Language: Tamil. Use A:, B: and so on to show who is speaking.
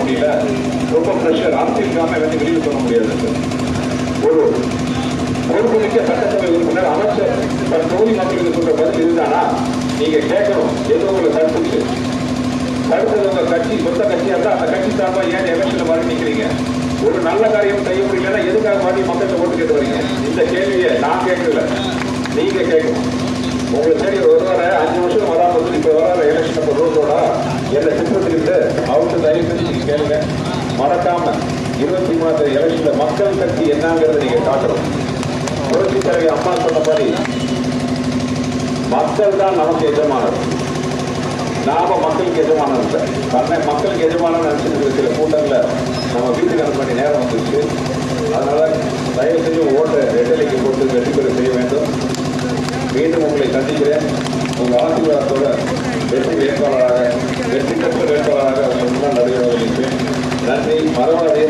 A: முடியல, ரொம்ப ப்ரெஷர், அரசியலுக்காம வந்து வெளியே சொல்ல முடியாது. ஒரு பொறுப்புமிக்க சட்டசபை உறுப்பினர் அமைச்சர் தொகுதி மக்களுக்கு சொல்ற பதில் இருந்தானா நீங்க கேட்கணும். எது உங்களுக்கு தடுத்துச்சு, தடுத்தது உங்க கட்சி, சொந்த கட்சியா இருந்தா அந்த கட்சி சார்பா ஏன் எலெக்ஷன்ல மாறி நிக்கிறீங்க? ஒரு நல்ல காரியம் செய்ய முடியலன்னா எதுக்காக மாறி மக்கள்கிட்ட ஓட்டு கேட்டு வரீங்க? இந்த கேள்வியை நான் கேட்கல, நீங்க கேட்கணும். உங்களுக்கு சரி ஒருவரை 5 வருஷம் வராம வந்து இப்ப வர எலெக்ஷன் ரோடோட என்ன திட்டத்துக்கிட்டு அவருக்கு தயவு செஞ்சு நீங்க கேளுங்க. மறக்காம 23 எலெக்ஷன்ல மக்கள் சக்தி என்னங்கிறத நீங்க காட்டணும். புரட்சி தலைவி அம்மா சொன்ன மாதிரி மக்கள் தான் நமக்கு எஜமானர், நாம மக்களுக்கு எஜமானம் இல்லை. தன்னை மக்களுக்கு எஜமானம் நினைச்சிட்டு இருக்கிற கூட்டங்களை நம்ம வீட்டுக்கு அனுப்ப வேண்டிய நேரம் வந்துருச்சு. அதனால தயவு செஞ்சு ஓட்டை ரெட்டலைக்கு போட்டு வெற்றி பெற செய்ய வேண்டும். மீண்டும் உங்களை சந்திக்கிறேன். உங்கள் ஆசீர்வாதத்தோட வெற்றி வேட்பாளராக, வெற்றி பெற்ற வேட்பாளராக உங்கள் முன்னால் நடைபெறுவதற்கு நன்றி. மறவாதே.